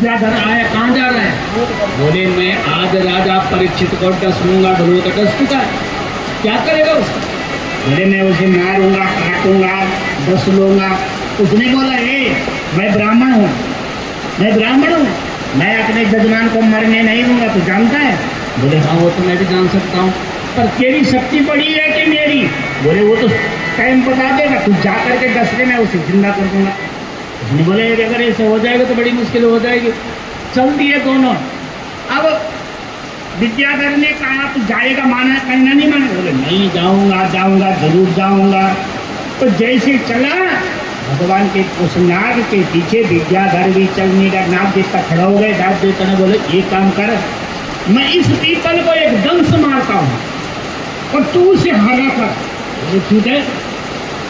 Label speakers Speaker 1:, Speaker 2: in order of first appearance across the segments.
Speaker 1: विद्याधर आया, कहाँ जा रहा है? बोले मैं आज राजा परीक्षित को डस लूंगा, ढलो तो डस चुका है, क्या करेगा उसका? बोले मैं उसे मारूंगा, काटूंगा, डस लूंगा। उसने बोला मैं ब्राह्मण हूँ, मैं अपने जजमान को मरने नहीं दूंगा, तू जानता है? बोले हाँ वो तो मैं भी जान सकता हूँ, पर तेरी शक्ति बड़ी है कि मेरी? बोले वो तो टाइम बता देगा, तू जा करके डस ले, मैं उसे जिंदा कर दूंगा। उसने बोले अगर ऐसे हो जाएगा तो बड़ी मुश्किल हो जाएगी। चल दिए दोनों। अब विद्याधर ने कहा तू जाएगा, माना कहना नहीं माना? बोले नहीं जाऊंगा, जरूर जाऊंगा। तो जैसे चला भगवान के उस नाग के पीछे विद्याधर भी चलने का, नाग देखता खड़ा हो गए। नाग देवता ने बोले एक काम कर, मैं इस पीपल को एक दंश मारता हूँ और तू उसे हरा कर। ठीक है।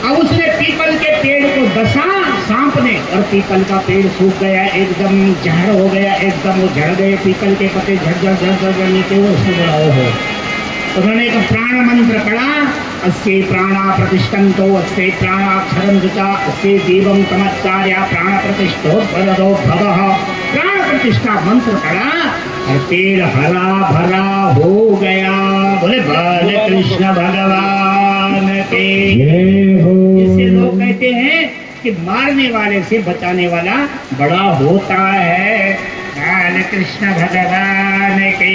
Speaker 1: अब उसने पीपल के पेड़ को दसा सांप ने, और पीपल का पेड़ सूख गया, एकदम जहर हो गया, एकदम वो झड़ गए पीपल के पत्ते, झड़ नीचे। उसने बोला ओहो। उन्होंने एक प्राण मंत्र पढ़ा, अस्ये प्राणा प्रतिष्ठन्तो, अस्ये प्राणाक्षरं जुता, अस्ये दीवं तमच्चार्य प्राण प्रतिष्ठोद्भरदो भवः। प्राण प्रतिष्ठा मंत्र पढ़ा और पेड़ हरा भरा हो गया। बोले बाल कृष्ण भगवान के। इससे लोग कहते हैं कि मारने वाले से बचाने वाला बड़ा होता है। बाल कृष्ण भगवान के।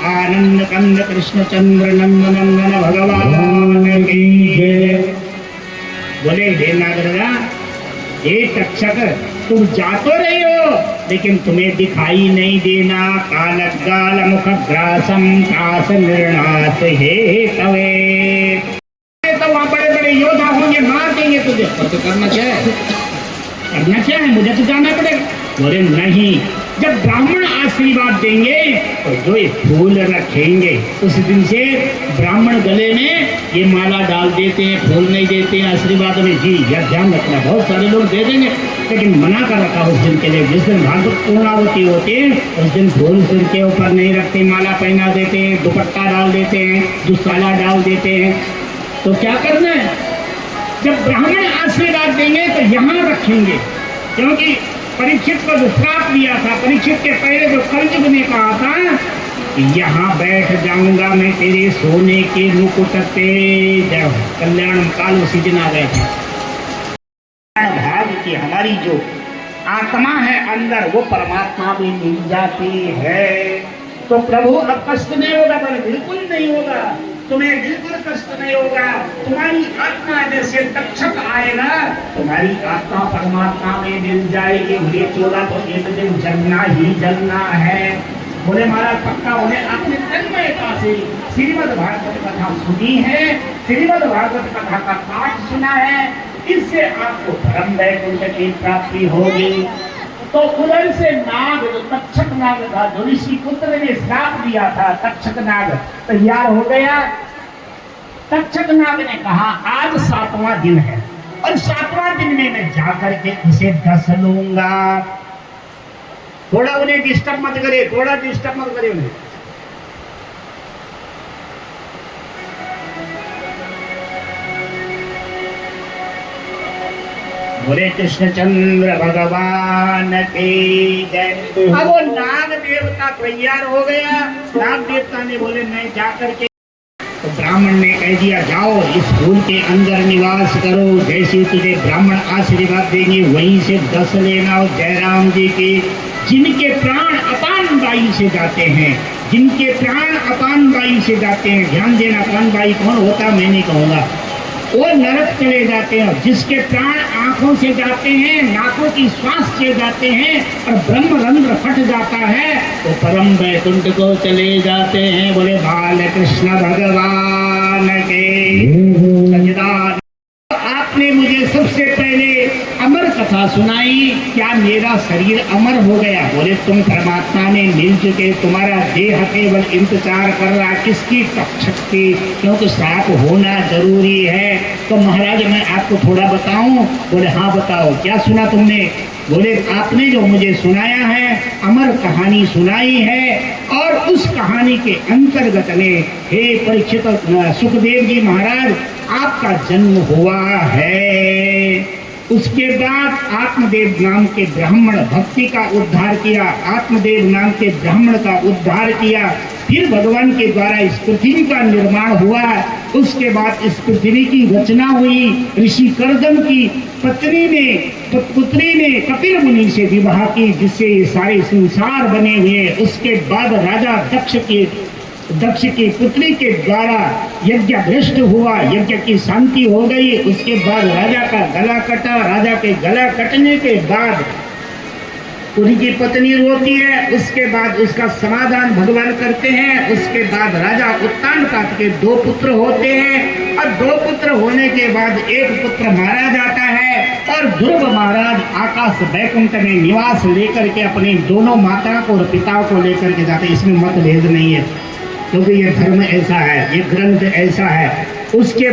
Speaker 1: आनंद कंद कृष्ण चंद्र नंदन भगवान की। बोले हे नागराजा, हे तक्षक, तुम जा तो रही हो लेकिन तुम्हें दिखाई नहीं देना। कालगाल मुख ग्रासम त्रास निर्णास हे तवे। तो वहां बड़े बड़े योद्धा होंगे, मार देंगे तुझे। तो करना क्या है? मुझे तो जाना पड़ेगा। बोले नहीं, जब ब्राह्मण आशीर्वाद देंगे तो जो ये फूल रखेंगे, उस दिन से ब्राह्मण गले में ये माला डाल देते हैं, फूल नहीं देते हैं आशीर्वाद में। जी यह ध्यान रखना, बहुत सारे लोग दे देंगे लेकिन मना कर रखा उस दिन के लिए। जिस दिन भागवत पूर्णावती होती है उस दिन फूल सिर के ऊपर नहीं रखते, माला पहना देते हैं, दुपट्टा डाल देते हैं, दुसाला डाल देते हैं। तो क्या करना है? जब ब्राह्मण आशीर्वाद देंगे तो यहाँ रखेंगे, क्योंकि परीक्षित को जो श्राप दिया था, परीक्षित के पहले जो कलयुग ने कहा था यहाँ बैठ जाऊंगा मैं तेरे सोने के मुकुट पे। जब कल्याण काल उसी दिन आ गए थे। भाग की हमारी जो आत्मा है अंदर, वो परमात्मा भी मिल जाती है। तो प्रभु अब कष्ट नहीं होगा, पर बिल्कुल नहीं होगा, तुम्हें बिल्कुल कष्ट नहीं होगा। तुम्हारी आत्मा जैसे तक्षक आएगा, तुम्हारी आत्मा परमात्मा में मिल जाएगी। मुझे 14 तो एक दिन जलना ही जलना है। बोले महाराज पक्का? उन्हें आपने तन्मयता से श्रीमद् भागवत कथा सुनी है, श्रीमद् भागवत कथा का पाठ सुना है, इससे आपको परम वैकुंठ की प्राप्ति होगी। तो उधर से नाग, जो तक्षक नाग था, जो ऋषि पुत्र ने श्राप दिया था, तक्षक नाग तैयार हो गया। तक्षक नाग ने कहा आज 7वां दिन है और 7वां दिन में मैं जाकर के इसे डस लूंगा। थोड़ा उन्हें डिस्टर्ब मत करे, उन्हें। बोले कृष्णचंद्र भगवान की जय। अब वो नाग देवता तैयार हो गया। नाग देवता ने बोले मैं जाकर के, तो ब्राह्मण ने कह दिया जाओ इस फूल के अंदर निवास करो, जैसे तुझे ब्राह्मण आशीर्वाद देंगे वहीं से डस लेना। और जयराम जी की जिनके प्राण अपान वायु से जाते हैं, जिनके प्राण अपान वायु से जाते हैं, ध्यान देना, अपान वायु कौन होता मैं नहीं कहूँगा, वो नरक चले जाते हैं। जिसके प्राण आंखों से जाते हैं, नाकों की श्वास से जाते हैं और ब्रह्म रंध्र फट जाता है, तो परम वैकुंठ को चले जाते हैं। बोले बाल कृष्ण भगवान के। आपने मुझे सबसे पहले अमर कथा सुनाई, क्या मेरा शरीर अमर हो गया? बोले तुम परमात्मा में मिल चुके, तुम्हारा देह केवल इंतजार कर रहा, किसकी? तक्षक की, क्योंकि श्राप होना जरूरी है। तो महाराज मैं आपको थोड़ा बताऊं? बोले हाँ बताओ, क्या सुना तुमने? बोले आपने जो मुझे सुनाया है अमर कहानी सुनाई है, और उस कहानी के अंतर्गत में हे परीक्षित सुखदेव जी महाराज आपका जन्म हुआ है। उसके बाद आत्मदेव नाम के ब्राह्मण भक्ति का उद्धार किया, आत्मदेव नाम के ब्राह्मण का उद्धार किया। फिर भगवान के द्वारा इस पृथ्वी का निर्माण हुआ। उसके बाद इस पृथ्वी की रचना हुई। ऋषि कर्दम की पुत्री ने कपिल मुनि से विवाह की, जिससे ये सारे संसार बने हुए। उसके बाद राजा दक्ष की पुत्री के द्वारा यज्ञ भ्रष्ट हुआ, यज्ञ की शांति हो गई। उसके बाद राजा का गला कटा। राजा के गला कटने के बाद उनकी पत्नी रोती है। उसके बाद उसका समाधान भगवान करते हैं। उसके बाद राजा उत्तानपाद के 2 पुत्र होते हैं और 2 पुत्र होने के बाद एक पुत्र मारा जाता है और ध्रुव महाराज आकाश वैकुंठ में निवास लेकर के अपनी दोनों माता को और पिता को लेकर के जाते। इसमें मतभेद नहीं है, क्योंकि ये धर्म ऐसा है, ये ग्रंथ ऐसा है। उसके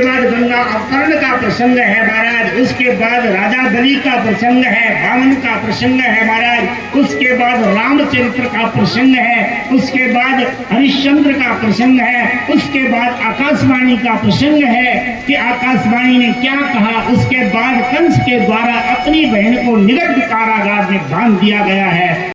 Speaker 1: बाद गंगा अवतरण का प्रसंग है महाराज। उसके बाद राजा बलि का प्रसंग है, वामन का प्रसंग है महाराज। उसके बाद रामचरित्र का प्रसंग है। उसके बाद हरिश्चंद्र का प्रसंग है। उसके बाद आकाशवाणी का प्रसंग है कि आकाशवाणी ने क्या कहा। उसके बाद कंस के द्वारा अपनी बहन को निगड्ड कारागार में बांध दिया गया है।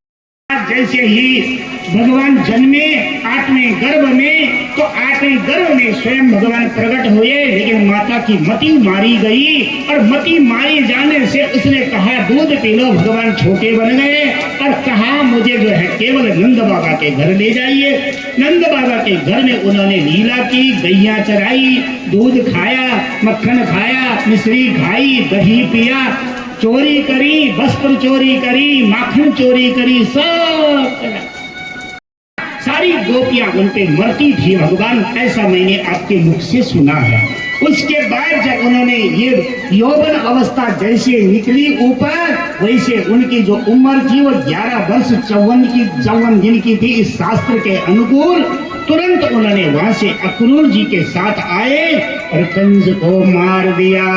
Speaker 1: जैसे ही भगवान जन्मे 8वें गर्भ में, तो 8वें गर्भ में स्वयं भगवान प्रकट हुए, लेकिन माता की मति मारी गई और मति मारी जाने से उसने कहा दूध पी लो। भगवान छोटे बन गए और कहा मुझे जो है केवल नंद बाबा के घर ले जाइए। नंद बाबा के घर में उन्होंने लीला की, गैया चराई, दूध खाया, मक्खन खाया, मिश्री खाई, दही पिया, चोरी करी, वस्त्र चोरी करी, माखन चोरी करी, सब सारी गोपियां उन पे मरती थी भगवान, ऐसा मैंने आपके मुख से सुना है। उसके बाद जब उन्होंने ये यौवन अवस्था जैसे निकली ऊपर, वैसे उनकी जो उम्र थी वो 11 वर्ष 54 दिन की थी। इस शास्त्र के अनुकूल तुरंत उन्होंने वहां से अक्रूर जी के साथ आए और कंस को मार दिया।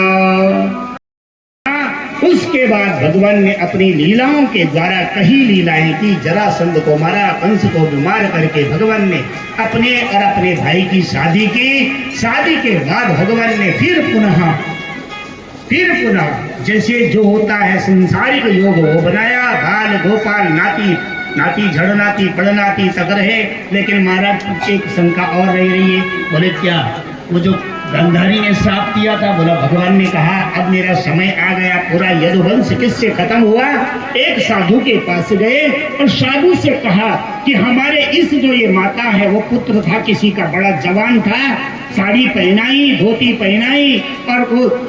Speaker 1: उसके बाद भगवान ने अपनी लीलाओं के द्वारा कई लीलाएं की। जरासंध को मारा, कंस को मार करके भगवान ने अपने और अपने भाई की शादी की। शादी के बाद भगवान ने फिर पुनः जैसे जो होता है संसारिक योग वो बनाया। बाल गोपाल नाती झड़नाती पड़नाती तक रहे। लेकिन महाराज एक शंका और रही है। बोले क्या? वो जो गांधारी ने श्राप दिया था, बोला भगवान ने कहा अब मेरा समय आ गया, पूरा यदुवंश किससे खत्म हुआ। एक साधु के पास गए और साधु से कहा कि हमारे इस जो ये माता है वो पुत्र था, किसी का बड़ा जवान था, साड़ी पहनाई, धोती पहनाई और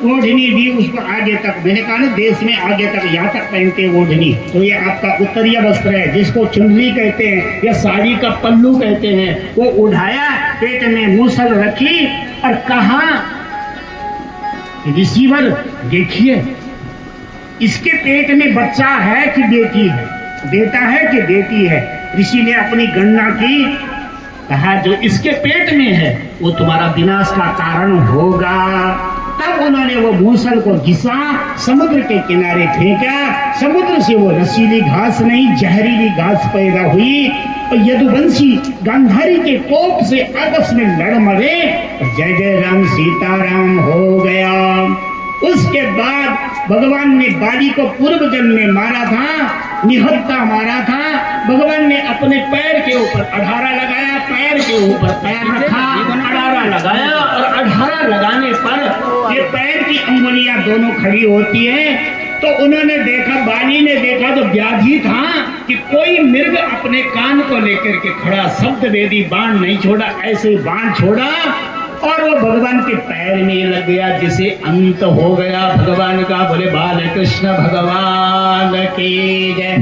Speaker 1: ओढ़नी दी उसको आगे तक। मैंने कहा ना देश में आगे तक यहाँ तक पहनते ओढ़नी, तो ये आपका उत्तरीय वस्त्र है जिसको चुनरी कहते हैं या साड़ी का पल्लू कहते हैं। वो उठाया, पेट में मूसल रखी और कहा रिसीवर देखिए इसके पेट में बच्चा है कि बेटी है, बेटा है कि बेटी है। ऋषि ने अपनी गणना की, कहा जो इसके पेट में है वो तुम्हारा विनाश का कारण होगा। तब उन्होंने वो मूसल को घिसा, समुद्र के किनारे फेंका। समुद्र से वो रसीली घास नहीं जहरीली घास पैदा हुई और यदुवंशी गांधारी के कोप से आपस में लड़ मरे। जय जय राम सीताराम हो गया। उसके बाद भगवान ने बाली को पूर्व जन्म में मारा था, निहत्ता मारा था। भगवान ने अपने पैर के ऊपर अठारा लगाया, पैर के ऊपर पैर रखा, अठारा लगाया और अठारा लगाने पर ये पैर की अंगुलियां दोनों खड़ी होती है। तो उन्होंने देखा, बाली ने देखा तो व्याधि था कि कोई मृग अपने कान को लेकर के खड़ा, शब्द वेदी बाण नहीं छोड़ा, ऐसे बाण छोड़ा और वो भगवान के पैर में लग गया, जिसे अंत हो गया भगवान का। बोले बाल कृष्ण भगवान की जय।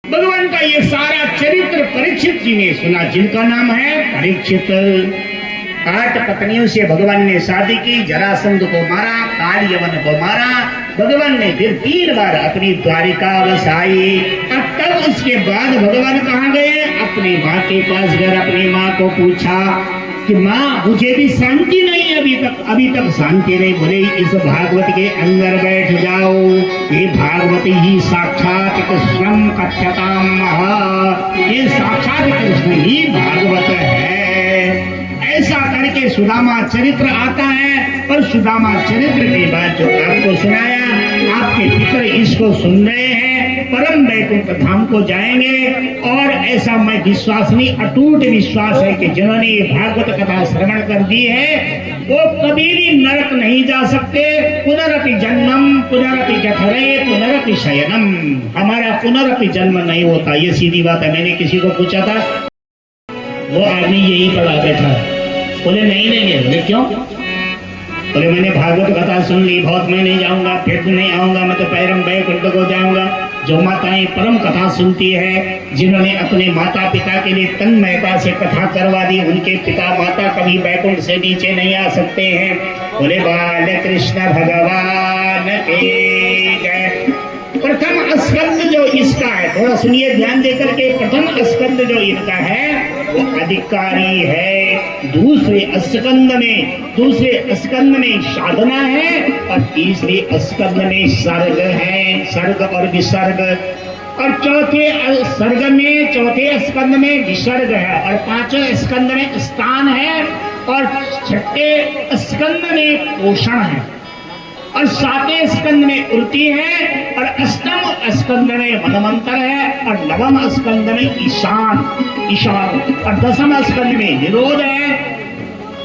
Speaker 1: भगवान का ये सारा चरित्र परीक्षित जी ने सुना, जिनका नाम है परीक्षित। 8 पत्नियों से भगवान ने शादी की, जरासंध को मारा, काल यवन को मारा। भगवान ने फिर 3 बार अपनी द्वारिका बसाई। और तब उसके बाद भगवान कहाँ गए? अपनी माँ के पास गए, अपनी माँ को पूछा कि माँ मुझे भी शांति नहीं, अभी तक शांति नहीं। बोले इस भागवत के अंदर बैठ जाओ, ये भागवत ही साक्षात कृष्णम कथ्यताम, ये साक्षात कृष्ण ही भागवत है। ऐसा करके सुदामा चरित्र आता है। और सुदामा चरित्र के बाद जो आपको सुनाया, आपके पितर इसको सुन रहे हैं, परम वैकुंठ धाम को जाएंगे। और ऐसा मैं विश्वास नहीं, अटूट विश्वास है कि जिन्होंने ये भागवत कथा श्रवण कर दी है वो कभी भी नरक नहीं जा सकते। पुनरपि जन्मम पुनरपि जठरे पुनरपि शयनम, हमारा पुनरपि जन्म नहीं होता, ये सीधी बात है। मैंने किसी को पूछा था, वो आदमी यही पढ़ा बैठा, बोले नहीं। बोले क्यों? बोले मैंने भागवत कथा सुन ली बहुत, मैं नहीं जाऊंगा, फिर नहीं आऊंगा, मैं तो पैरम वैकुंठ को जाऊंगा। जो माताएं परम कथा सुनती है, जिन्होंने अपने माता पिता के लिए तन्मयता से कथा करवा दी, उनके पिता माता कभी वैकुंठ से नीचे नहीं आ सकते हैं। बोले बाल कृष्ण भगवान के जय। प्रथम स्कंद जो इसका है, थोड़ा सुनिए ध्यान देकर के, प्रथम स्कंद जो इनका है वो अधिकारी है। दूसरे स्कंद में साधना है, और तीसरे स्कंद में सर्ग है, सर्ग और विसर्ग। और चौथे स्कंद में विसर्ग है, और पांचवें स्कंद में स्थान है, और छठे स्कंद में पोषण है, और सातवें स्कंद में उल्टी है, और अष्टम स्कंद में मनमंत्र है, और नवम स्कंद में ईशान, और दसम स्कंद में निरोध है,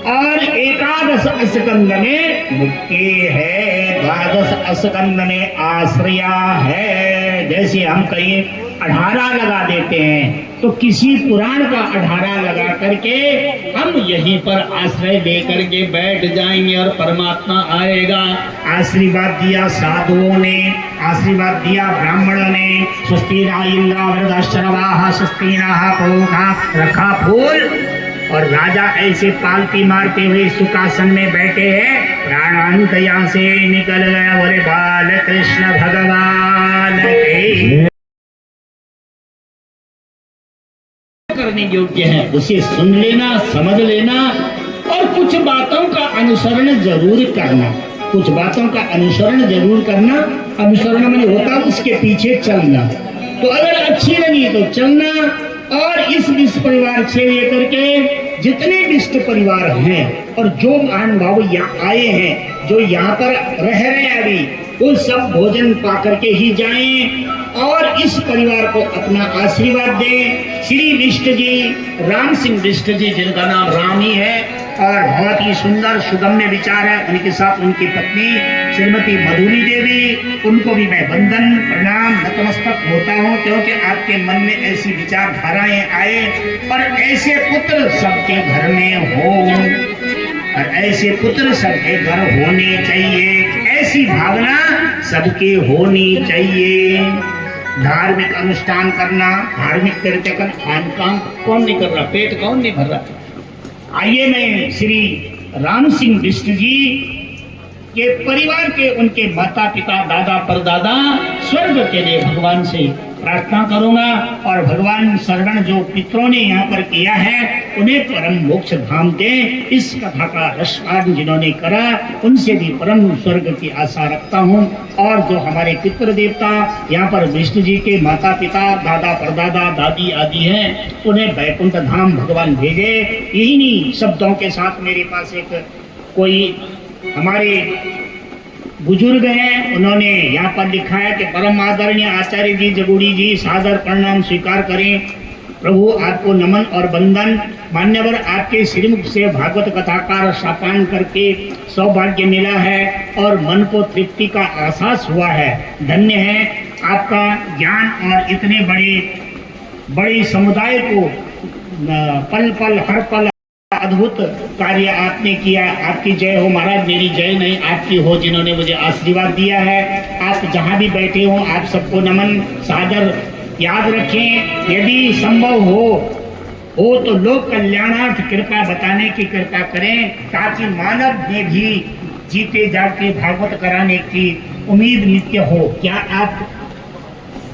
Speaker 1: और एकादश स्कंद में मुक्ति है, द्वादश स्कंद में आश्रया है। जैसे हम कहीं 18 लगा देते हैं, तो किसी पुराण का 18 लगा करके हम यहीं पर आश्रय लेकर के बैठ जाएंगे और परमात्मा आएगा। आशीर्वाद दिया साधुओं ने, आशीर्वाद दिया ब्राह्मणों ने, स्वस्ति न इंद्र वृद्धश्रवाः स्वस्ति नः पूषा, रखा फूल। और राजा ऐसे पालती मारते हुए सुखासन में बैठे हैं, प्राणांत यहाँ से निकल गया। बोले बाल कृष्ण भगवान के करने योग्य है, उसे सुन लेना, समझ लेना, और कुछ बातों का अनुसरण जरूर करना, कुछ बातों का अनुसरण जरूर करना। अनुसरण में होता उसके पीछे चलना, तो अगर अच्छी लगी तो चलना। और इस विश्व परिवार से लेकर के जितने विश्व परिवार हैं, और जो महानुभाव यहाँ आए हैं, जो यहाँ पर रह रहे हैं अभी, वो सब भोजन पा करके ही जाएं, और इस परिवार को अपना आशीर्वाद दें। श्री विष्ट जी, राम सिंह विष्ट जी, जिनका नाम राम ही है, और बहुत ही सुंदर सुगम्य विचार है, उनके साथ उनकी पत्नी श्रीमती मधुरी देवी, उनको भी मैं वंदन प्रणाम नतमस्तक होता हूँ, क्योंकि आपके मन में ऐसी विचारधाराएं आए, और ऐसे पुत्र सबके घर में हो, और ऐसे पुत्र सबके घर होने चाहिए, ऐसी भावना सबके होनी चाहिए। धार्मिक अनुष्ठान करना, धार्मिक कृत्य कर, काम कौन नहीं कर रहा, पेट कौन नहीं भर रहा। आइए मैं श्री राम सिंह बिष्ट जी के परिवार के, उनके माता पिता दादा परदादा स्वर्ग के लिए भगवान से प्रार्थना करूंगा, और भगवान शरण जो पितरों ने यहाँ पर किया है उन्हें परम मोक्ष धाम दे। इस कथा का रसपान जिन्होंने करा उनसे भी परम स्वर्ग की आशा रखता हूँ। और जो हमारे पितृ देवता यहाँ पर विष्णु जी के माता पिता दादा परदादा दादी आदि हैं, उन्हें वैकुंठ धाम भगवान भेजे। इन्हीं शब्दों के साथ मेरे पास एक कोई हमारे बुजुर्ग हैं, उन्होंने यहाँ पर लिखा है कि परम आदरणीय आचार्य जी जगुड़ी जी सादर प्रणाम स्वीकार करें। प्रभु आपको नमन और वंदन। मान्यवर, आपके श्रीमुख से भागवत कथा का रसापान करके सौभाग्य मिला है और मन को तृप्ति का एहसास हुआ है। धन्य है आपका ज्ञान, और इतने बड़े समुदाय को पल पल हर पल अद्भुत कार्य आपने किया। आपकी जय हो महाराज, मेरी जय नहीं आपकी हो, जिन्होंने मुझे आशीर्वाद दिया है। आप जहाँ भी बैठे हो आप सबको नमन सादर। याद रखें, यदि संभव हो तो लोक कल्याणार्थ कृपा बताने की कृपा करें, ताकि मानव में भी जीते जागते भागवत कराने की उम्मीद नित्य हो। क्या आप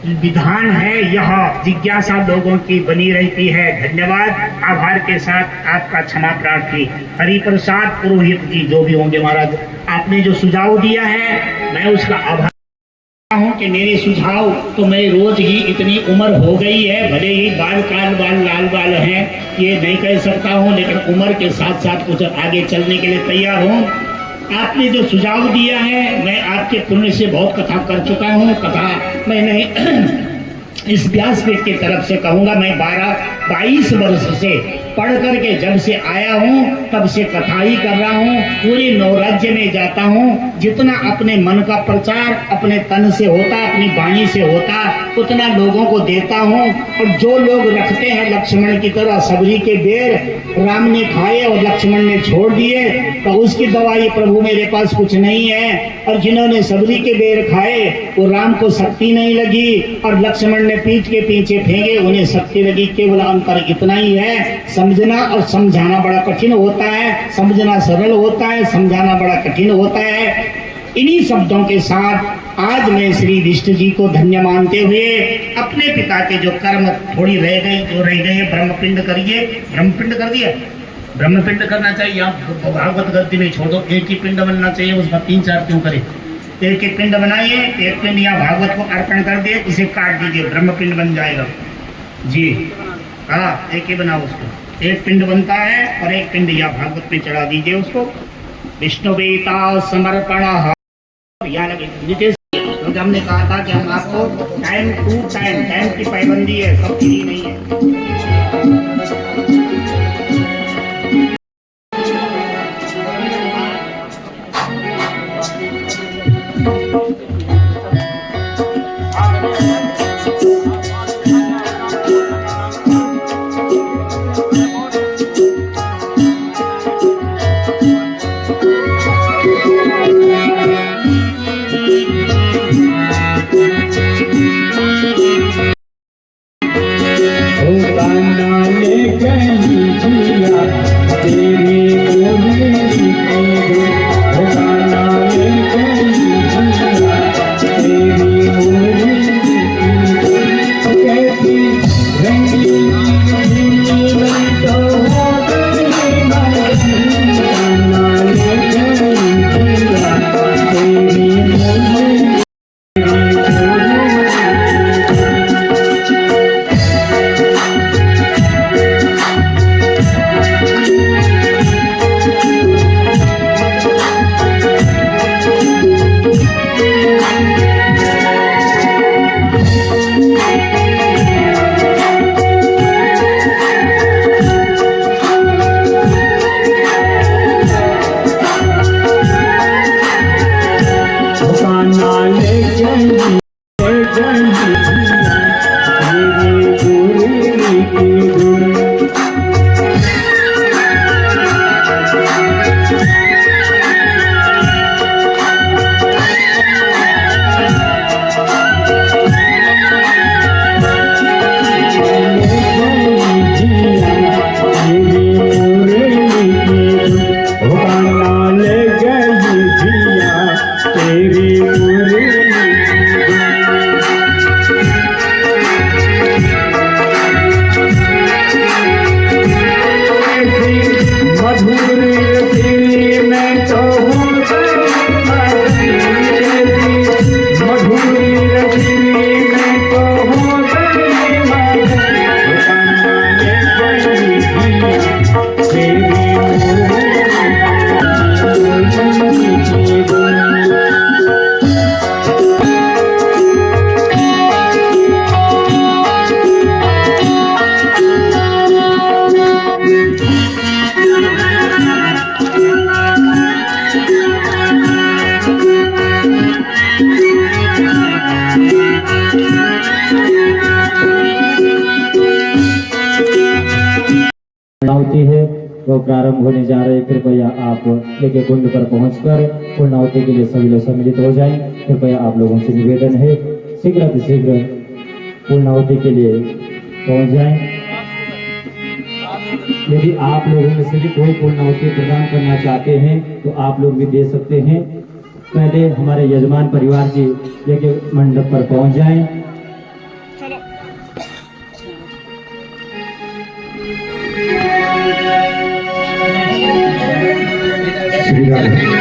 Speaker 1: विधान है, यह जिज्ञासा लोगों की बनी रहती है। धन्यवाद। आभार के साथ आपका क्षमा प्रार्थी हरि प्रसाद पुरोहित जी जो भी होंगे महाराज, आपने जो सुझाव दिया है मैं उसका आभार हूँ कि मेरे सुझाव तो मैं रोज ही, इतनी उम्र हो गई है, भले ही बाल काल बाल लाल बाल हैं, ये नहीं कह सकता हूँ, लेकिन उम्र के साथ साथ कुछ आगे चलने के लिए तैयार हूँ। आपने जो सुझाव दिया है, मैं आपके पुण्य से बहुत कथा कर चुका हूँ। कथा मैंने इस व्यास पीठ की तरफ से कहूँगा, मैं 22 वर्ष से पढ़ करके जब से आया हूँ तब से कथा ही कर रहा हूँ। पूरे नवराज्य में जाता हूँ, जितना अपने मन का प्रचार अपने तन से होता, अपनी वाणी से होता, उतना लोगों को देता हूँ। और जो लोग रखते हैं लक्ष्मण की तरह सबरी के बेर, राम ने खाए और लक्ष्मण ने छोड़ दिए, तो उसकी दवाई प्रभु मेरे पास कुछ नहीं है। और जिन्होंने सबरी के बेर खाए वो राम को शक्ति नहीं लगी और लक्ष्मण ने पीठ के पीछे फेंके, उन्हें शक्ति लगी। केवल अंतर इतना ही है, समझना और समझाना बड़ा कठिन होता है, समझना सरल होता है, समझाना बड़ा कठिन होता है। इन्हीं शब्दों के साथ आज मैं श्री विष्णु जी को धन्य मानते हुए अपने पिता के जो कर्म थोड़ी रह गए, जो रह गए, ब्रह्मपिंड करिए। ब्रह्मपिंड कर दिया, ब्रह्मपिंड करना चाहिए। आप भागवत गद्दी में छोड़ो, एक ही पिंड बनना चाहिए, उसका 3-4 क्यों करे? एक एक पिंड बनाइए, एक पिंड यहाँ भागवत को अर्पण कर दिए, इसे काट दीजिए, ब्रह्मपिंड बन जाएगा जी। हाँ, एक ही बनाओ उसको, एक पिंड बनता है और एक पिंड यहाँ भागवत में चढ़ा दीजिए उसको। विष्णुवेता समर्पण। यहाँ लगे नितेश, क्योंकि हमने कहा था कि हम आपको टाइम की पाबंदी है, सब फ्री नहीं है।
Speaker 2: वो प्रारंभ होने जा रहे। कृपया आप यज्ञ कुंड पर पहुंचकर पूर्णाहुति के लिए सभी लोग सम्मिलित हो जाएं। कृपया आप लोगों से निवेदन है शीघ्र पूर्णाहुति के लिए पहुंच जाएं। यदि आप लोगों में से भी कोई पूर्णाहुति प्रदान करना चाहते हैं तो आप लोग भी दे सकते हैं। पहले हमारे यजमान परिवार जी यज्ञ मंडप पर पहुंच जाएं। श्री राधे।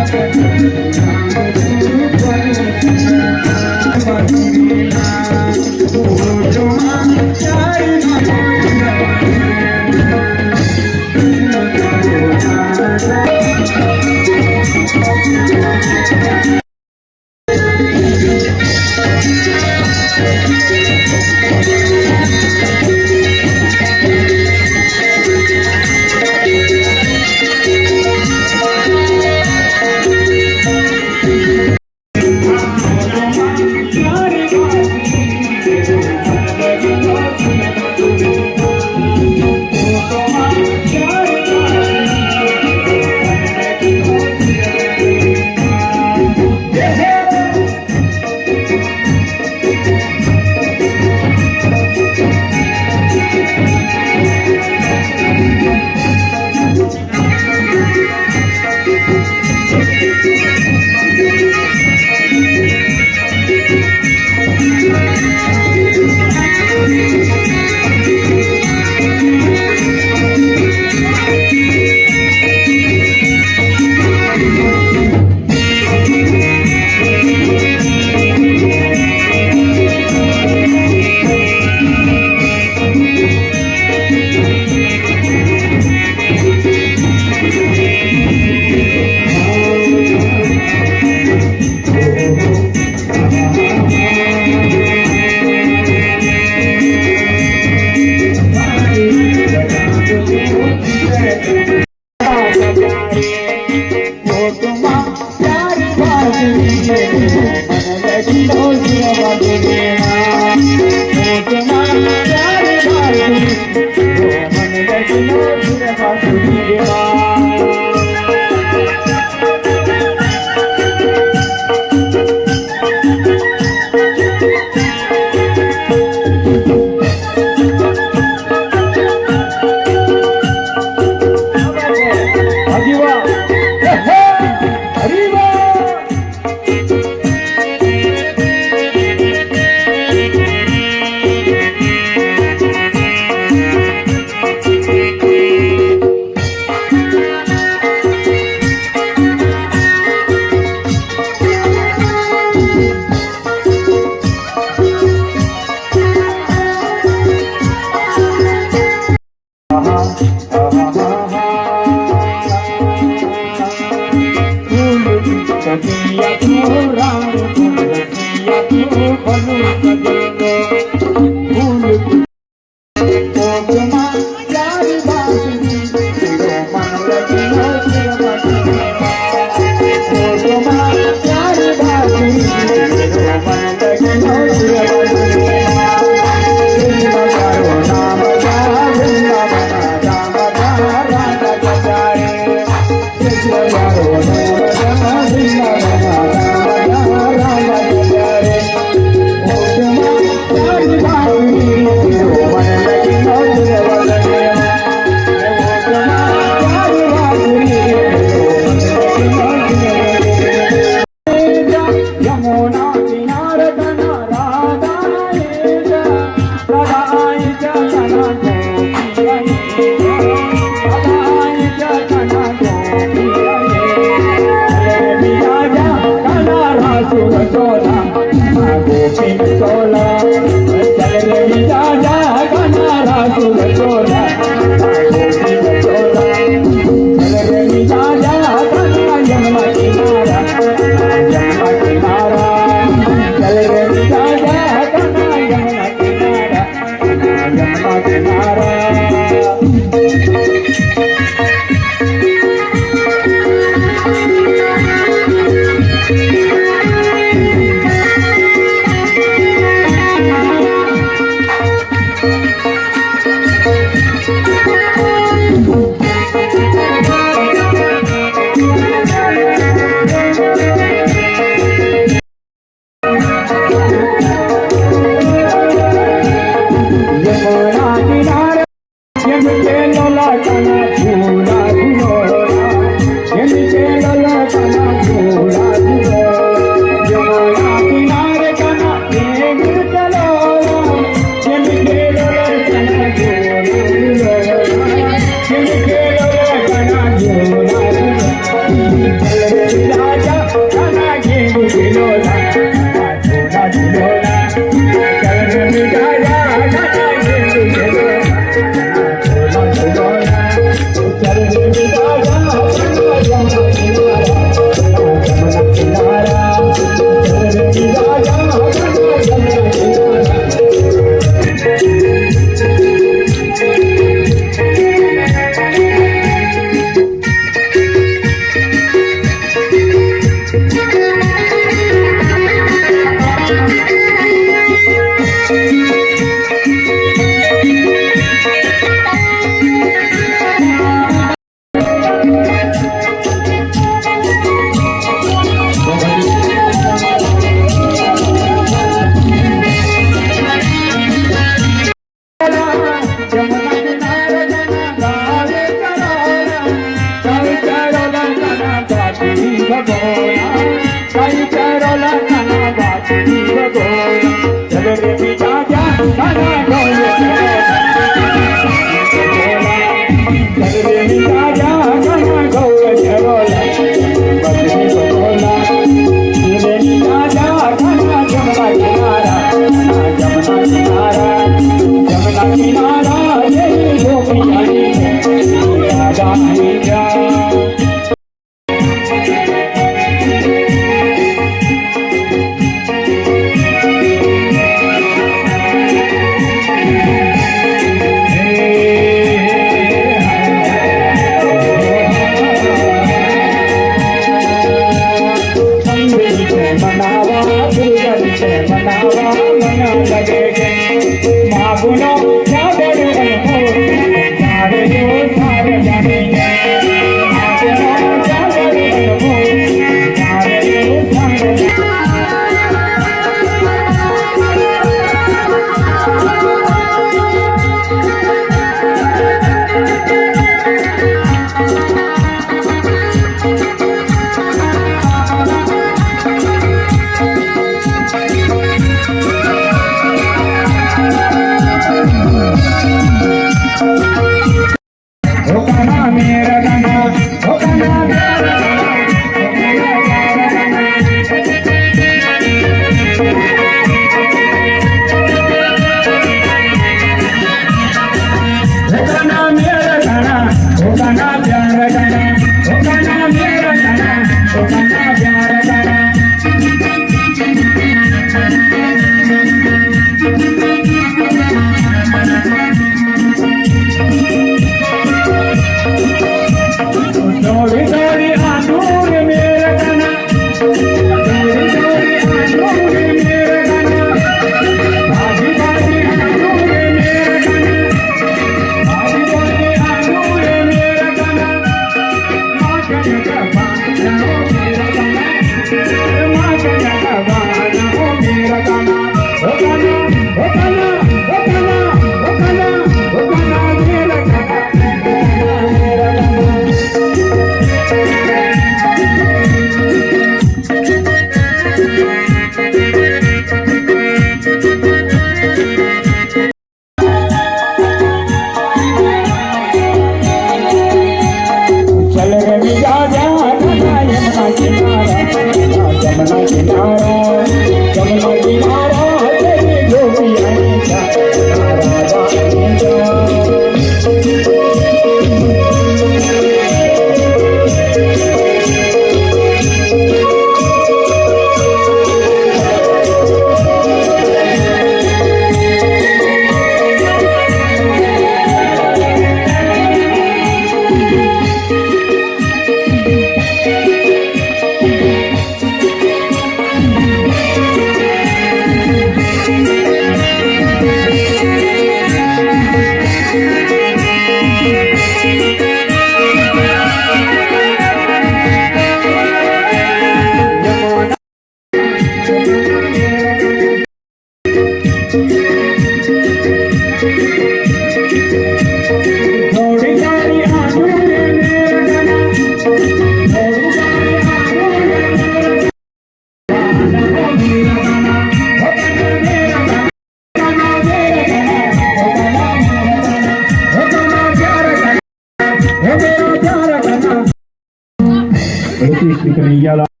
Speaker 1: कृष्ण कन्हैया लाल